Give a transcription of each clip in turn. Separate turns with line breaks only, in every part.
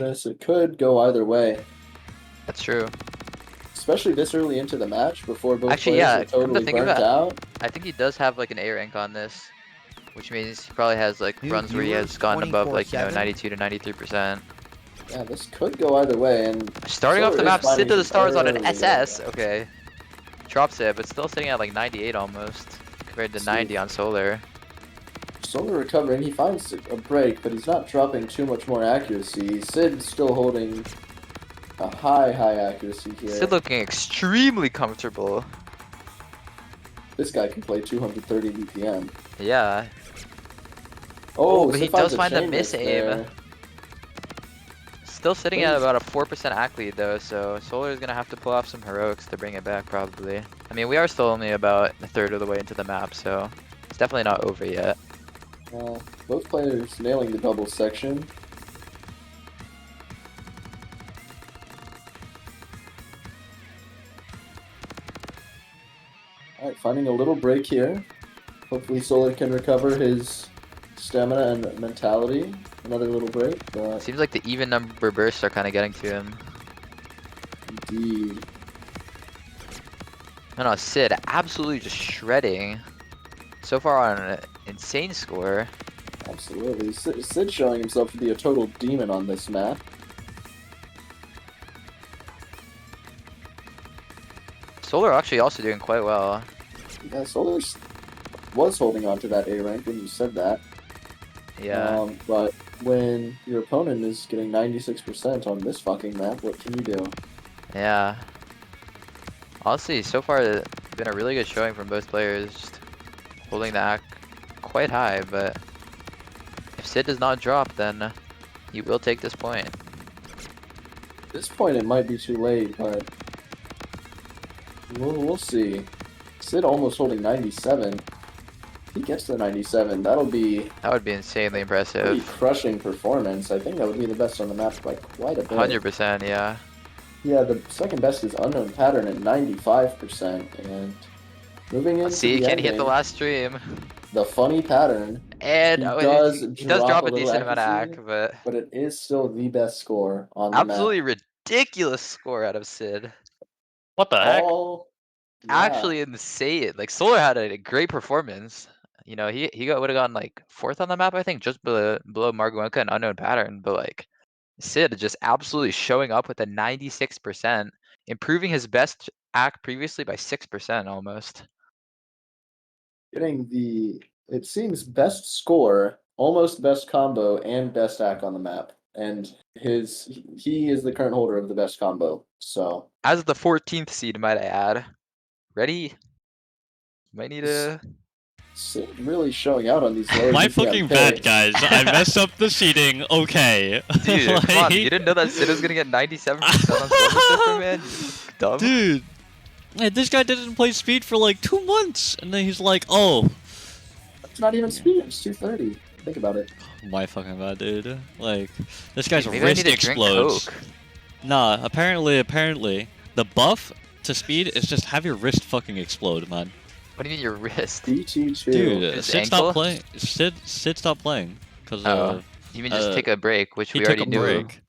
This it could go either way,
That's true.
especially this early into the match before both
Actually,
players
yeah,
are
come to
totally
think of
burnt
it,
out.
I think he does have like an A rank on this, which means he probably has like
New
runs where he
viewers
has gone above like,
24/7.
92 to 93%.
Yeah, this could go either way, and
Starting off
Solar
the
is
map,
finding some
Sidtothestars on an
early
SS.
good.
Okay. Drops it, but still sitting at like 98 almost, compared to 90 on Solar.
Solar recovering, he finds a break, but he's not dropping too much more accuracy. Sid's still holding a high accuracy here.
Sid looking extremely comfortable.
This guy can play 230 BPM.
Yeah.
Oh,
but he
Sid finds
does
a
find the
chain
miss
miss
aim.
there.
Still sitting at about a 4% ac lead though, so Solar is going to have to pull off some heroics to bring it back probably. I mean, we are still only about a third of the way into the map, so it's definitely not over yet.
Both players nailing the double section. Alright, finding a little break here. Hopefully Solar can recover his stamina and mentality. Another little break, but
Seems like the even number bursts are kind of getting to him.
indeed.
No, Sid absolutely just shredding. So far on an insane score.
Absolutely. Sid showing himself to be a total demon on this map.
Solar actually also doing quite well.
Yeah, Solar was holding on to that A rank when you said that.
Yeah.
But when your opponent is getting 96% on this fucking map, what can you do?
Yeah. Honestly, so far it's been a really good showing from both players, just holding the act quite high, but if Sid does not drop, then he will take this point.
At this point, it might be too late, but we'll see. Sid almost holding 97. If he gets to 97, that would be
insanely
a
impressive.
crushing performance. I think that would be the best on the map by quite a bit.
100%, yeah.
Yeah, the second best is Unknown Pattern at 95%, and moving into
See,
the
can he hit the
ending,
last stream?
the funny pattern.
And he does drop a
little
decent amount of
accuracy,
act, but
it is still the best score on the map.
absolutely ridiculous score out of Sid.
What the heck?
Actually insane. Like Solar had a great performance. You know, he would have gone like 4th on the map, I think, just below Marguenka and Unknown Pattern, but like Sid just absolutely showing up with a 96%, improving his best act previously by 6% almost.
Getting the, it seems, best score, almost best combo, and best act on the map. And he is the current holder of the best combo, so.
As the 14th seed, might I add. Ready? Might need a...
Sid really showing out on these low
My
BPM
fucking bad,
picks.
guys. I messed up the seating. Okay.
Dude,
Like...
come on. You didn't know that Sid was gonna get 97% on Storm Surfer, man? You dumb.
Dude. Hey, this guy didn't play speed for like 2 months. And then he's like, oh.
It's not even speed, it's 230. Think about it.
My fucking bad, dude. Like, this guy's
Maybe I
wrist
need to drink
explodes.
Coke.
Nah, apparently, the buff to speed is just have your wrist fucking explode, man.
What do you mean your wrist?
DT2.
Dude,
His
Sid
ankle?
stopped playing. Sid stopped playing because
You mean just take a break, which
he
we
took
already
a
knew.
break.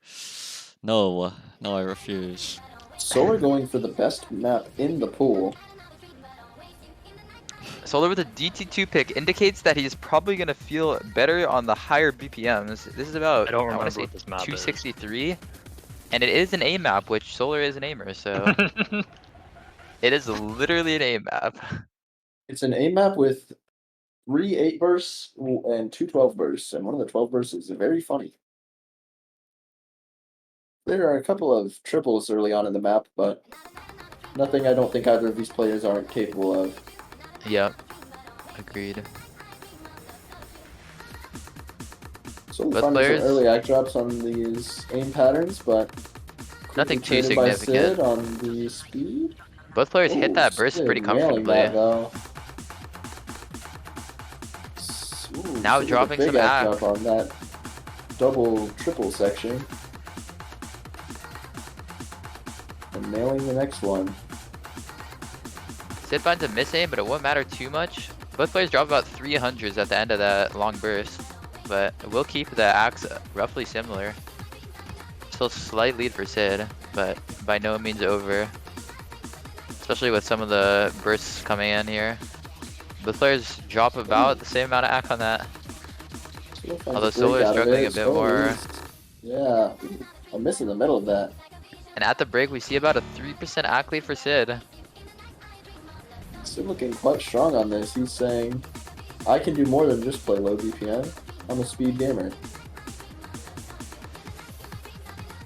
No, I refuse.
Solar going for the best map in the pool.
Solar with a DT2 pick indicates that he's probably going to feel better on the higher BPMs. This is about,
I don't
I want
remember
to say
what this map is.
263. And it is an A map, which Solar is an aimer, so it is literally an A map.
It's an A map with 3 8 bursts and 2 12 bursts, and one of the 12 bursts is very funny. There are a couple of triples early on in the map, but nothing I don't think either of these players aren't capable of.
Yep, agreed.
So we're
Both
finding
players-
some early act drops on these aim patterns, but
Nothing
quickly
too
traded by
significant.
Sid on the speed.
Both players hit
Ooh,
that burst
Sid
pretty
nailing
comfortably.
that, though. Ooh,
Now
Sid with a
dropping
big
some
act
act.
drop on that double triple section. And nailing the next one.
Sid finds a miss aim, but it won't matter too much. Both players drop about 300s at the end of that long burst, but we'll keep the axe roughly similar. still slight lead for Sid, but by no means over. Especially with some of the bursts coming in here. Both players drop about the same amount of act on that. Although Solar's struggling a bit more.
Yeah, a miss in the middle of that.
And at the break, we see about a 3% act lead for Sid.
Sid looking quite strong on this. He's saying, I can do more than just play low BPM. I'm a speed gamer.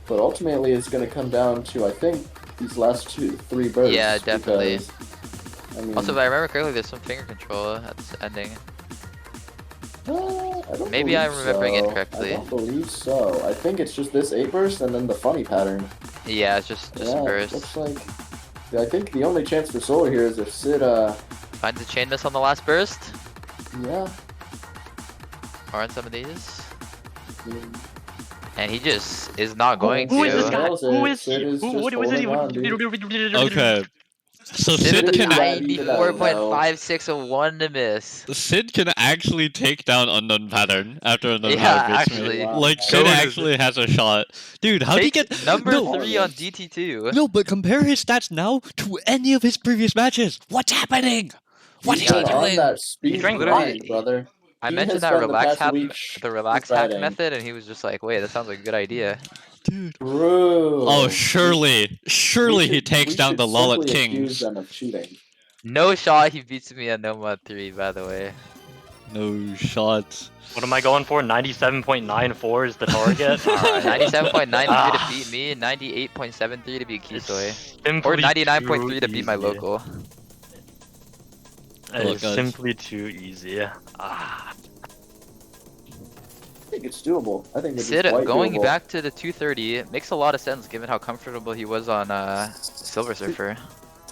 But ultimately, it's going to come down to, I think, these last 3 bursts.
Yeah, definitely.
Because, I mean,
Also, if I remember correctly, there's some finger control at the ending.
I don't
Maybe I'm
believe
remembering
so.
incorrectly.
I don't believe so. I think it's just this 8 burst and then the funny pattern.
Yeah, it's just
Yeah,
a
it
burst.
looks like. I think the only chance for Solar here is if Sid,
Finds a chain miss on the last burst.
yeah.
Or on some of these.
I mean,
And he just is not going
Who
to.
is this guy?
Nails
Who
it.
is
Sid
he?
is
Who?
just
What is he?
holding on, dude.
Okay. So
Sid
Sid
with a
can
I need to know.
94.56 of 1 to miss.
Sid can actually take down unknown pattern after unknown
Yeah,
pattern beats me.
actually.
Wow.
Like Sid
Goes-
actually has a shot. Dude, how do you
Take
get
number
no,
3 on DT2?
No, but compare his stats now to any of his previous matches. What's happening? What
He's
is he
been on
doing?
that speed
drank
grind,
water.
brother.
I
He
mentioned
has
that
spent the
relax
past
hack,
week
the relax
just
hack
betting.
method, and he was just like, "Wait, that sounds like a good idea."
Dude.
True.
Oh, surely he takes
we
down
should
the Lollet
simply accuse
Kings.
them of cheating.
No shot, he beats me on no mod 3, by the way.
No shots.
What am I going for? 97.94 is the target. Alright.
97.93 to beat me, 98.73 to beat Kisoy,
Simply
or 99.3
too
to beat my
easy.
local.
It
Look,
is
guys.
simply too easy.
I think it's doable. I think it's
Sid
quite
going
doable.
back to the 230 makes a lot of sense given how comfortable he was on Silver Surfer.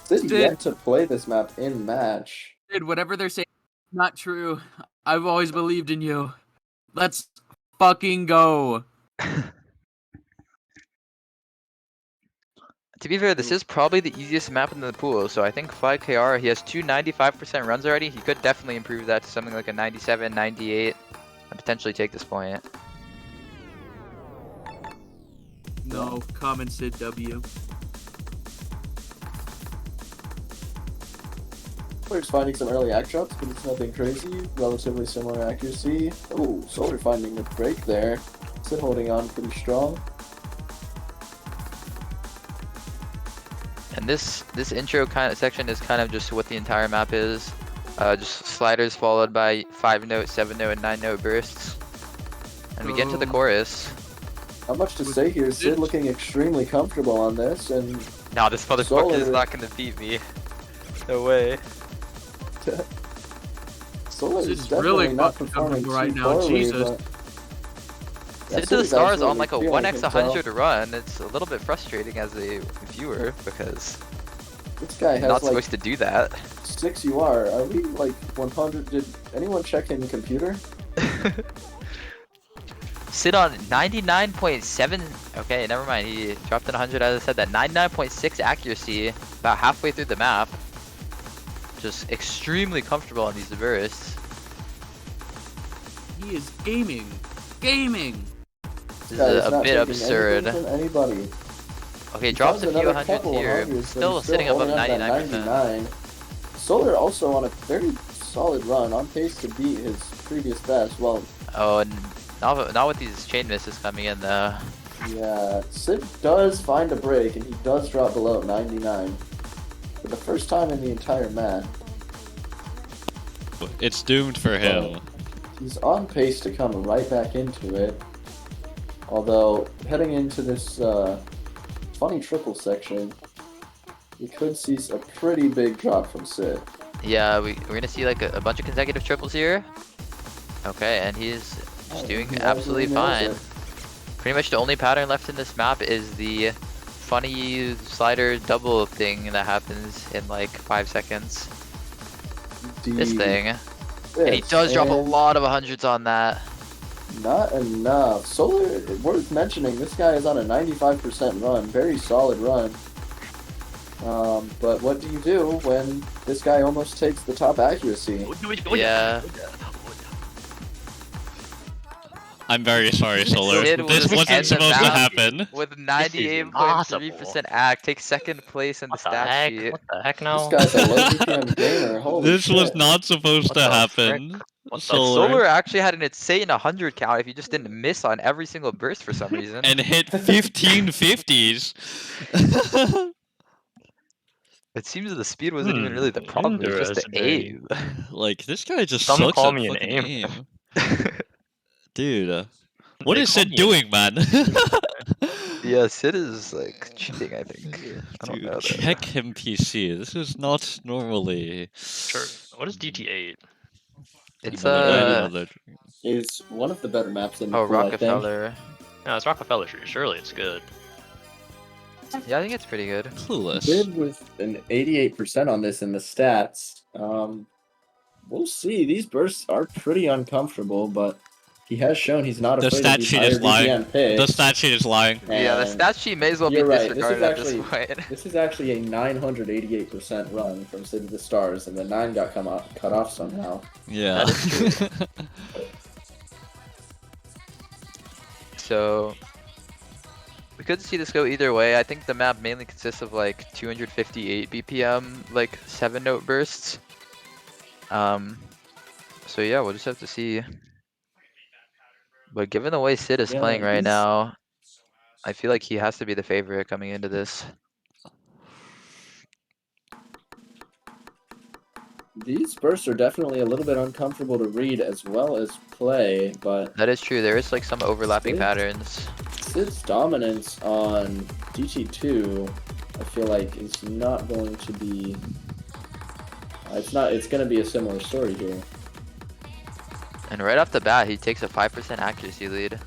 Sid yet to play this map in match.
Dude, whatever they're saying is not true. I've always believed in you. Let's fucking go.
To be fair, this is probably the easiest map in the pool, so I think 5KR, he has 2 95% runs already. He could definitely improve that to something like a 97, 98, and potentially take this point.
No, common Sid W.
Player's finding some early act drops, but it's nothing crazy. Relatively similar accuracy. Oh, Solar finding a break there. Sid holding on pretty strong.
And this intro kind of section is kind of just what the entire map is. Just sliders followed by 5-note, 7-note, and 9-note bursts. And we get into the chorus.
Not much to say here. Sid looking extremely comfortable on this, and
Nah, this motherfucker is
Solar-
not gonna beat me. No way.
Solar is
Sid's
definitely
really
not
fucking
performing
comfortable right
too
now,
poorly,
Jesus.
but- Yeah,
Sid to the
is
stars on
absolutely
like a
feeling
1x100
himself.
run. It's a little bit frustrating as a viewer because
This guy
you're
has
not
like
supposed to do that.
6 UR. Are we like 100? Did anyone check in computer?
Sid on 99.7. Okay, never mind. He dropped in 100 as I said that. 99.6 accuracy about halfway through the map. Just extremely comfortable on these bursts.
He is gaming. Gaming.
This
Guy
is
is
a
not
bit
taking
absurd.
anything from anybody.
Okay,
He
drops
finds
a few
another
hundreds
couple of
here.
hundreds, but
Still
he's
sitting above
holding on to that
99%.
99. Solar also on a very solid run, on pace to beat his previous best. Well,
Oh, and not with these chain misses coming in though.
yeah, Sid does find a break, and he does drop below 99 for the first time in the entire match.
It's doomed for him.
He's on pace to come right back into it. Although, heading into this funny triple section, we could see a pretty big drop from Sid.
Yeah, we're gonna see like a bunch of consecutive triples here. Okay, and he's just doing
He
absolutely
nails
fine.
it.
Pretty much the only pattern left in this map is the funny slider double thing that happens in like 5 seconds. This thing. And he does drop a
and
lot of hundreds on that.
Not enough. Solar, worth mentioning, this guy is on a 95% run. Very solid run. But what do you do when this guy almost takes the top accuracy?
Yeah.
I'm very sorry, Solar.
Sid
This
was
wasn't
end the
supposed to
map
happen.
with
This is
98.3% act, takes second place in the
What the
stat
heck?
sheet.
What the heck
This
now?
guy's a low BPM gamer. Holy
This
shit.
was not supposed
What
to
the
happen.
frick? What the
Solar.
Solar actually had an insane 100 count if you just didn't miss on every single burst for some reason.
And hit 15 50s.
It seems that the speed wasn't even really the problem, it was just the
Interesting.
aim.
Like, this guy just
Some
sucks
call
at
me an
fucking
aim.
aim. Dude, what
They
is
call
Sid
me an
doing, man?
Yeah, Sid is like cheating, I think. I don't know
Dude,
though.
check him PC. This is not normally.
Sure. What is DT8?
It's
Another.
Is one of the better maps in the
oh,
pool, I think.
Rockefeller.
No, it's Rockefeller Street. Surely it's good.
Yeah, I think it's pretty good.
Clueless.
Did with an 88% on this in the stats. We'll see. These bursts are pretty uncomfortable, but he has shown he's not
The
afraid of
stat
these
sheet
higher
is lying.
BPM picks.
The stat sheet is lying.
Yeah, the
And
stat sheet may as well be
you're right. This is
disregarded at this
actually
point.
this is actually a 988% run from Sidtothestars, and the 9 got cut off somehow.
Yeah.
So we could see this go either way. I think the map mainly consists of like 258 BPM, like 7-note bursts. So yeah, we'll just have to see. But given the way Sid is
Yeah,
playing right
he's-
now, I feel like he has to be the favorite coming into this.
These bursts are definitely a little bit uncomfortable to read as well as play, but
That is true. There is like some overlapping
Sid?
patterns.
Sid's dominance on DT2, I feel like, is not going to be. It's going to be a similar story here.
And right off the bat, he takes a 5% accuracy lead.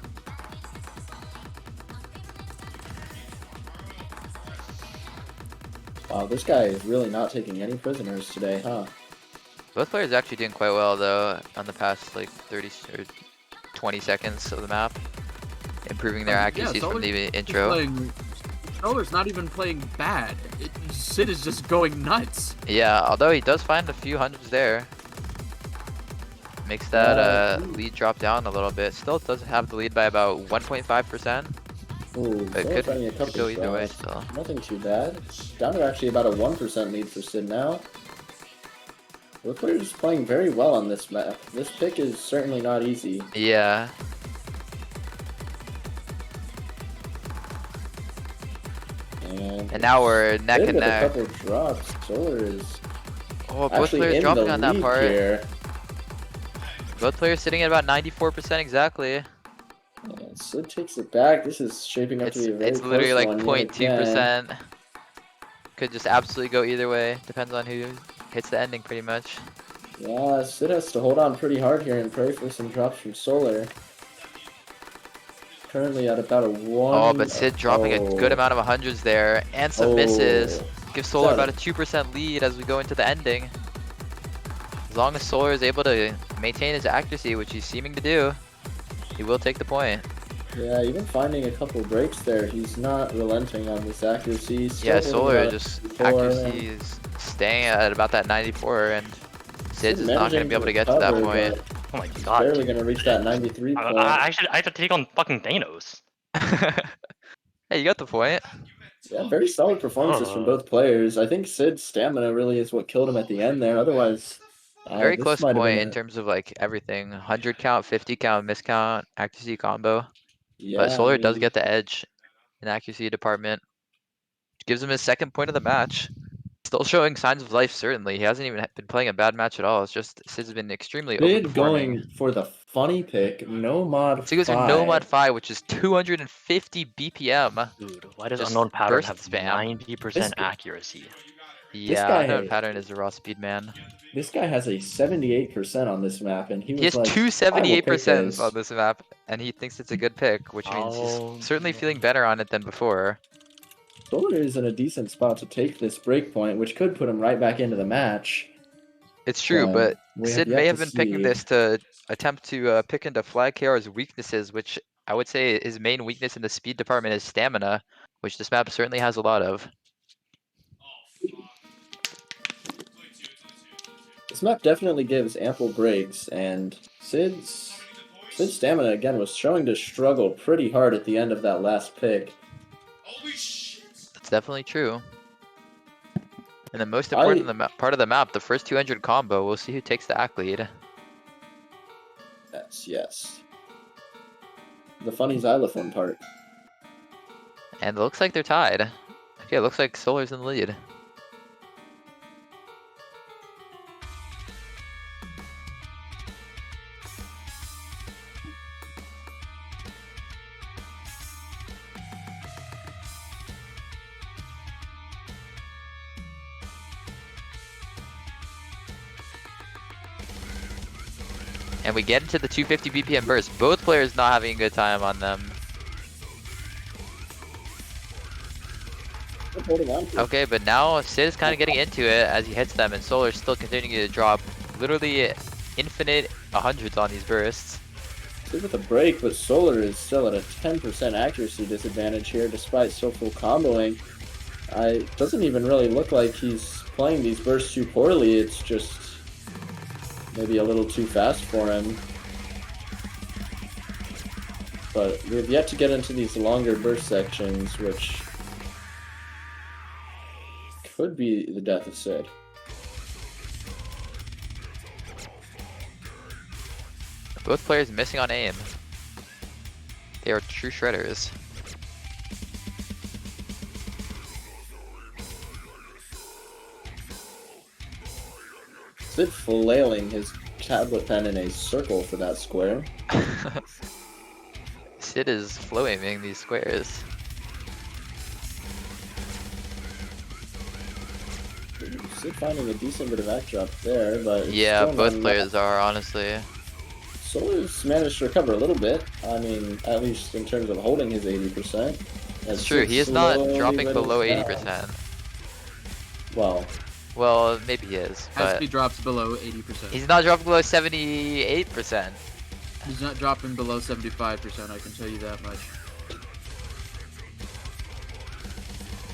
Wow, this guy is really not taking any prisoners today, huh?
Both players actually doing quite well though on the past like 30 or 20 seconds of the map, improving their accuracies from the intro.
Solar's not even playing bad. Sid is just going nuts.
Yeah, although he does find a few hundreds there. Makes that lead drop down a little bit. Still does have the lead by about 1.5%.
Ooh,
But
Solar's finding a
could
couple
go either way
shots.
still.
Nothing too bad. Down to actually about a 1% lead for Sid now. Both players playing very well on this map. This pick is certainly not easy.
Yeah. And now we're neck
Sid
and
with a
neck.
couple drops. Solar is
Oh, both
actually
players
in
dropping
the
on that
lead
part.
here.
Both players sitting at about 94% exactly.
And Sid takes it back. This is shaping up to be a very
It's
close
literally like
one yet again.
0.2%. Could just absolutely go either way. Depends on who hits the ending pretty much.
Yeah, Sid has to hold on pretty hard here and pray for some drops from Solar. Currently at about a 1.
Oh, but Sid dropping a good amount of hundreds there and some misses. Gives Solar about a 2% lead as we go into the ending. As long as Solar is able to maintain his accuracy, which he's seeming to do, he will take the point.
Yeah, even finding a couple breaks there, he's not relenting on this accuracy. Still
Yeah,
holding
Solar
about
just
54,
accuracy is staying at about that 94, and Sid's is not going to be able to get to that
recover,
point.
but
Oh my
he's
god.
barely going to reach that 93 point.
I have to take on fucking Thanos.
Hey, you got the point.
Yeah, very solid performances from both players. I think Sid's stamina really is what killed him at the end there. Otherwise,
Very
this
close
might have
point
been
in terms of like everything. 100 count, 50 count, miscount, accuracy combo.
yeah,
But Solar
I
does
mean,
get the edge in accuracy department. Gives him his second point of the match. Still showing signs of life, certainly. He hasn't even been playing a bad match at all. It's just Sid's been extremely
Sid
overperforming.
going for the funny pick, no mod
So he goes for
5.
no mod 5, which is 250 BPM.
Dude, why does
Just
unknown pattern
burst
have
spam.
90% accuracy?
Yeah,
guy
unknown
has-
pattern is a raw speed man.
This guy has a 78% on this map, and he was
He has
like,
two
I will pick
78%
this.
on this map, and he thinks it's a good pick, which means
Oh,
he's certainly
man.
feeling better on it than before.
Solar is in a decent spot to take this break point, which could put him right back into the match.
It's true, but
we
Sid
yet
may
to
have been picking
see.
this to attempt to pick into Flag KR's weaknesses, which I would say his main weakness in the speed department is stamina, which this map certainly has a lot of.
This map definitely gives ample breaks, and Sid's Sid's stamina again was showing to struggle pretty hard at the end of that last pick.
That's definitely true. And the most important part of the map, the first 200 combo, we'll see who takes the ACK lead.
Yes. The funny xylophone part.
And it looks like they're tied. Okay, it looks like Solar's in the lead. And we get into the 250 BPM burst. Both players not having a good time on them.
Holding on to it.
Okay, but now Sid is kind of getting into it as he hits them, and Solar's still continuing to drop literally infinite hundreds on these bursts.
Sid with a break, but Solar is still at a 10% accuracy disadvantage here despite so full comboing. It doesn't even really look like he's playing these bursts too poorly, it's just maybe a little too fast for him. But we've yet to get into these longer burst sections, which could be the death of Sid.
Both players missing on aim. They are true shredders.
Sid flailing his tablet pen in a circle for that square.
Sid is flow aiming these squares.
Sid finding a decent bit of backdrop there, but it's
Yeah,
still
both
not
players
enough.
are, honestly.
Solar's managed to recover a little bit. I mean, at least in terms of holding his 80%.
It's true, he is not dropping below 80%.
Down. Well,
Well, maybe he is,
As
but
he drops below 80%.
he's not dropping below 78%.
He's not dropping below 75%, I can tell you that much.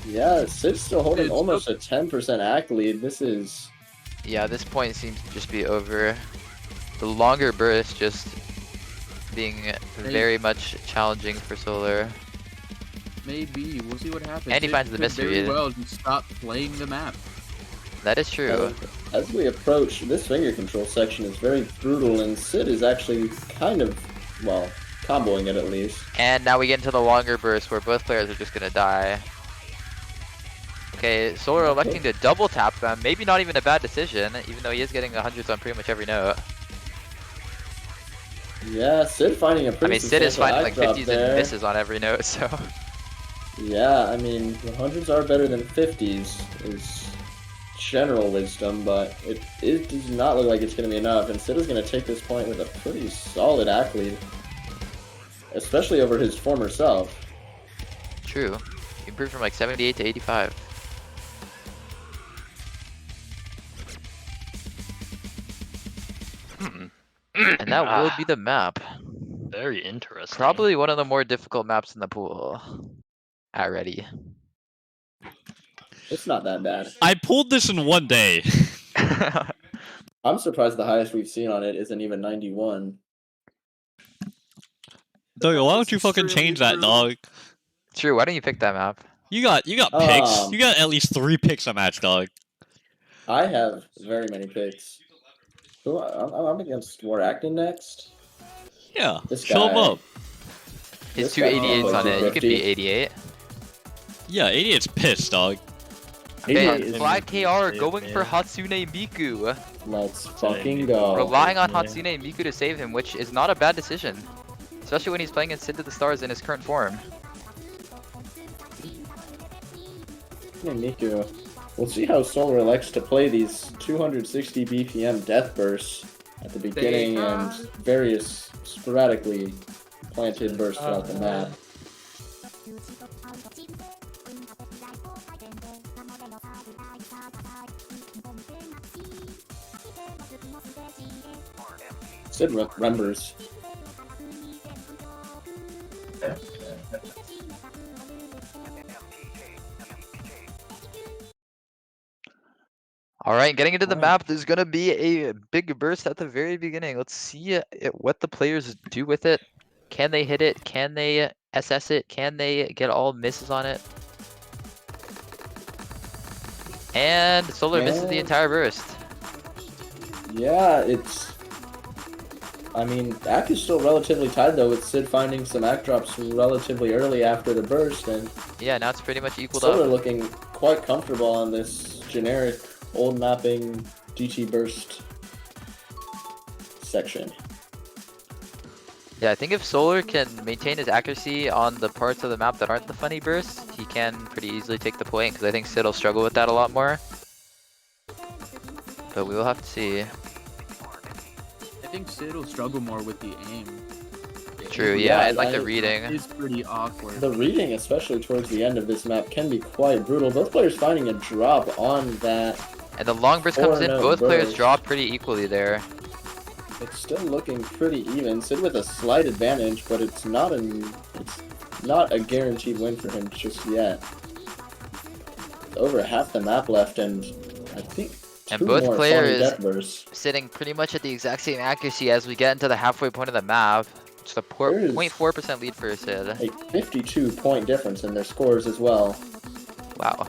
yeah, Sid's still holding
It's
almost a 10% ACK lead. This is...
Yeah, this point seems to just be over. The longer burst just being very much challenging for Solar.
Maybe, we'll see what happens.
And he
Sid
finds the
could
mystery.
very well just stop playing the map.
That is true.
As we approach, this finger control section is very brutal, and Sid is actually kind of, well, comboing it at least.
And now we get into the longer burst where both players are just gonna die. Okay, Solar electing to double tap them. Maybe not even a bad decision, even though he is getting the hundreds on pretty much every note.
Yeah, Sid finding a pretty
I mean, Sid is
substantial
finding like
backdrop
50s
there.
and misses on every note, so.
Yeah, I mean, the hundreds are better than 50s, is general wisdom, but it does not look like it's going to be enough, and Sid is going to take this point with a pretty solid ACK lead, especially over his former self.
True. He improved from like 78 to 85. And that will be the map.
Very interesting.
Probably one of the more difficult maps in the pool. Already.
It's not that bad.
I pulled this in one day.
I'm surprised the highest we've seen on it isn't even 91.
Dog, why don't you fucking
Extremely
change that,
brutal.
dog?
True, why don't you pick that map?
You got picks. You got at least 3 picks a match, dog.
I have very many picks. Who I'm against Waracton next.
Yeah,
This
show him
guy.
up.
His
This
two
guy
88s on it. You could be
250.
88.
Yeah, 88's pissed, dog.
Okay,
88 is-
Black KR going for
Yeah.
Hatsune Miku.
Let's fucking go.
Relying on
yeah.
Hatsune Miku to save him, which is not a bad decision. Especially when he's playing in Sidtothestars in his current form.
Hey, Miku. We'll see how Solar elects to play these 260 BPM death bursts at the beginning and various sporadically planted bursts throughout the map. Sid remembers.
All right, getting into the
Alright.
map, there's gonna be a big burst at the very beginning. Let's see what the players do with it. Can they hit it? Can they SS it? Can they get all misses on it? And Solar misses the
And-
entire burst.
Yeah, it's. I mean, Ack is still relatively tied though, with Sid finding some Ack drops relatively early after the burst, and
Yeah, now it's pretty much equaled
Solar
up.
looking quite comfortable on this generic old mapping DT burst section.
Yeah, I think if Solar can maintain his accuracy on the parts of the map that aren't the funny bursts, he can pretty easily take the point, because I think Sid will struggle with that a lot more. But we will have to see.
I think Sid will struggle more with the aim.
True,
Yeah,
yeah, and like the
I-
reading.
It's pretty awkward.
The reading, especially towards the end of this map, can be quite brutal. Both players finding a drop on that.
And the long burst comes in,
no
both players
burst.
drop pretty equally there.
It's still looking pretty even. Sid with a slight advantage, but it's not a guaranteed win for him just yet. Over half the map left, and I think
And
two
both
more
players-
death bursts.
Sitting pretty much at the exact same accuracy as we get into the halfway point of the map. Just a
There is-
0.4% lead for Sid.
A 52-point difference in their scores as well.
Wow.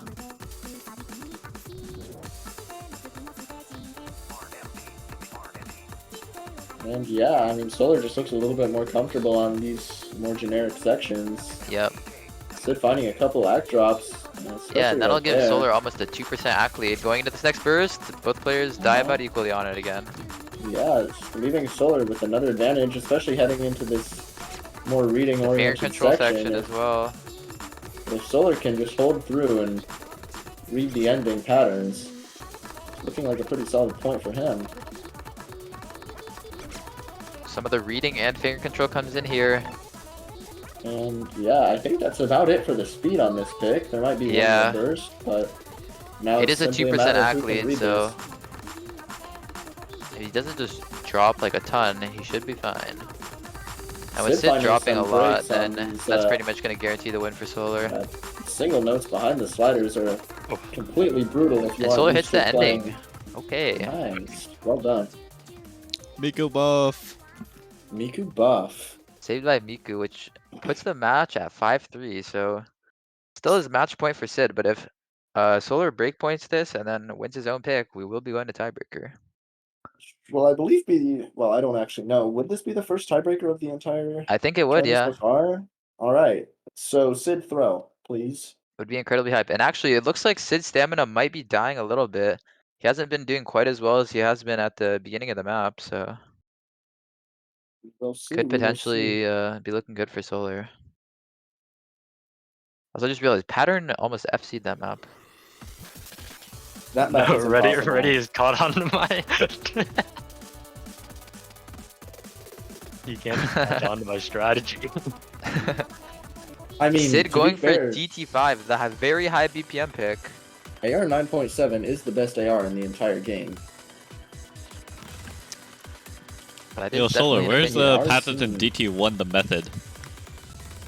And yeah, I mean, Solar just looks a little bit more comfortable on these more generic sections.
Yep.
Sid finding a couple act drops.
Yeah, and that'll
right
give
there.
Solar almost a 2% act lead. Going into this next burst, both players die
Uh-huh.
about equally on it again.
Yeah, it's leaving Solar with another advantage, especially heading into this more reading
Fair
oriented
control
section.
section as well.
If Solar can just hold through and read the ending patterns, it's looking like a pretty solid point for him.
Some of the reading and finger control comes in here.
And yeah, I think that's about it for the speed on this pick. There might be
Yeah.
one more burst, but now
It
it's
is a
simply
2%
matter of
act
who can
lead,
read
so
this.
if he doesn't just drop like a ton, he should be fine. And with
Sid
Sid
finding
dropping a
some
lot,
breaks on
then
these,
that's pretty much going to guarantee the win for Solar.
Single notes behind the sliders are completely brutal if you
And
want
Solar
used
hits
to
the
playing.
ending. Okay.
Nice. Well done.
Miku buff.
Miku buff.
Saved by Miku, which puts the match at 5-3, so still is match point for Sid, but if Solar breakpoints this and then wins his own pick, we will be going to tiebreaker.
Well, I believe well, I don't actually know. Would this be the first tiebreaker of the entire
I think it would, yeah.
Travis Bakar? All right. So Sid throw, please.
Would be incredibly hype. And actually, it looks like Sid's stamina might be dying a little bit. He hasn't been doing quite as well as he has been at the beginning of the map, so
We'll see.
could
we will
potentially
see.
be looking good for Solar. Also, just realized Pattern almost FC'd that map.
That map
No,
is
Ready
impossible.
is caught on my. You can't catch on to my strategy.
I mean,
Sid
to
going
be
for
fair,
DT5, the very high BPM pick.
AR 9.7 is the best AR in the entire game.
But I did
Yo, Solar,
definitely
where's
opinion.
the
ours
patented
seem-
DT1 the method?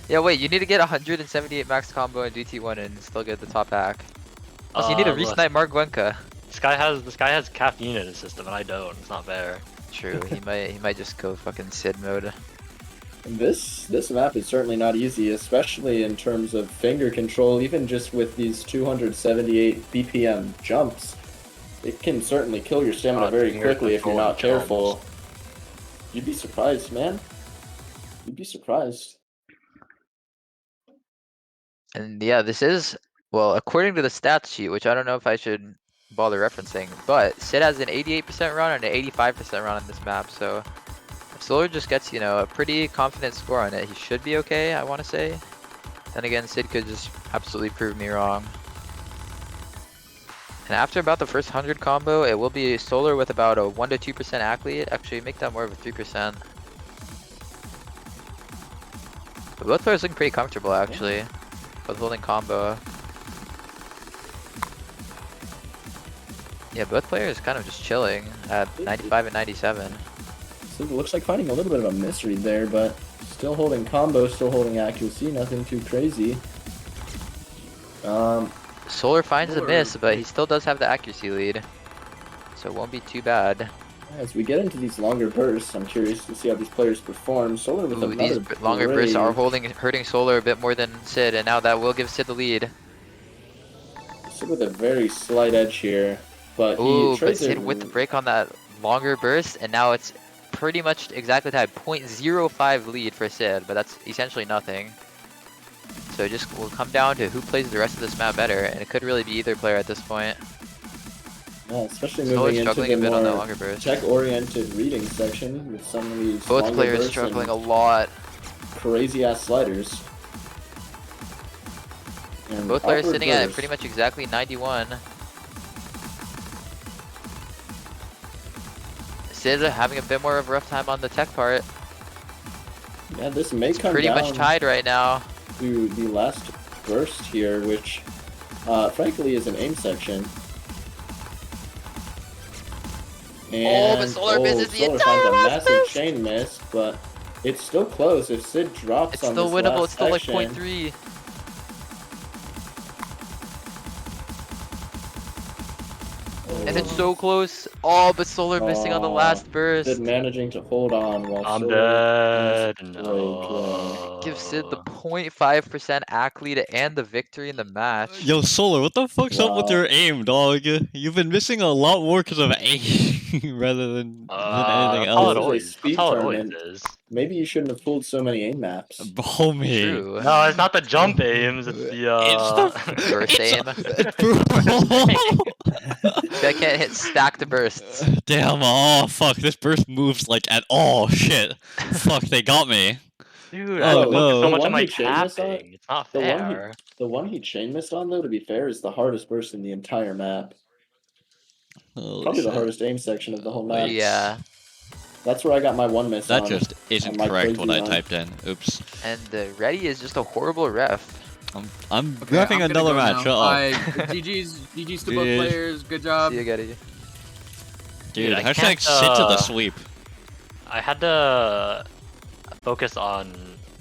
Yeah, wait, you need to get 178 max combo in DT1 and still get the top hack. Also, you need to
Look,
re-snipe Mark Guenka.
this guy has caffeine in his system and I don't. It's not fair.
True, he might just go fucking Sid mode.
This map is certainly not easy, especially in terms of finger control. Even just with these 278 BPM jumps, it can certainly kill your stamina very
finger
quickly if you're
control
not careful. You'd be surprised, man. You'd be surprised.
And yeah, this is, well, according to the stats sheet, which I don't know if I should bother referencing, but Sid has an 88% run and an 85% run on this map, so if Solar just gets, you know, a pretty confident score on it, he should be okay, I want to say. Then again, Sid could just absolutely prove me wrong. And after about the first 100 combo, it will be Solar with about a 1 to 2% act lead. Actually, make that more of a 3%. But both players looking pretty comfortable, actually. Both holding combo. Yeah, both players kind of just chilling at 95 and 97.
So it looks like finding a little bit of a misread there, but still holding combo, still holding accuracy, nothing too crazy.
Solar finds a miss, but he still does have the accuracy lead. So it won't be too bad.
As we get into these longer bursts, I'm curious to see how these players perform. Solar with
Ooh, these
another
longer bursts are
brave.
hurting Solar a bit more than Sid, and now that will give Sid the lead.
Sid with a very slight edge here, but
Ooh,
he
but
trades
Sid
it.
with the break on that longer burst, and now it's pretty much exactly tied. 0.05 lead for Sid, but that's essentially nothing. So it just will come down to who plays the rest of this map better, and it could really be either player at this point.
Yeah, especially
Solar's
moving into
struggling
the
a bit on that
more
longer burst.
tech-oriented reading section with some of these
Both
longer
players
bursts
struggling
and
a lot.
crazy-ass sliders. And
Both players
awkward
sitting at
bursts.
pretty much exactly 91. Sid having a bit more of a rough time on the tech part.
Yeah, this may come
Pretty
down
much tied right now.
to the last burst here, which frankly is an aim section. And,
but Solar misses the
Solar
entire
finds a
last
massive
burst.
chain miss, but it's still close. If Sid drops
It's
on
still
this
winnable,
last
it's still like
section,
0.3. And it's so close. Oh, but Solar missing on the last burst.
Sid managing to hold on while
I'm
Solar
dead.
break, yeah.
Gives Sid the 0.5% AC lead and the victory in the match.
Yo, Solar, what the fuck's up with
Wow.
your aim, dog? You've been missing a lot more because of aim rather than anything
That's how
This
it
else.
is a
always.
speed
That's how it always
tournament.
is.
Maybe you shouldn't have pulled so many aim maps.
Homie.
True.
No, it's not the jump aims. It's the
It's the
Burst
it's
aim.
bro.
I can't hit stacked bursts.
Damn! Oh fuck! This burst moves like at all. Shit! Fuck! They got me.
Dude,
Oh,
I focus so
no.
much
The
on
one
my
he chain missed on-
tapping. It's not
The
fair.
one he chain missed on, though, to be fair, is the hardest burst in the entire map.
Holy
Probably the
shit.
hardest aim section of the whole map.
Yeah.
That's where I got my one miss
That
on.
just isn't
my
correct what
crazy
I
run.
typed in. Oops.
And Reddy is just a horrible ref.
I'm
Okay,
grabbing
I'm gonna
another
go
match.
now.
Shut up.
GG's to both
GGs.
players. Good job.
See you, Getty.
Dude,
I
hashtag
can't,
sit to the sweep.
I had to focus on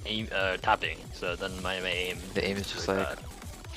aim, tapping, so then my aim.
The aim is just
really
like
bad.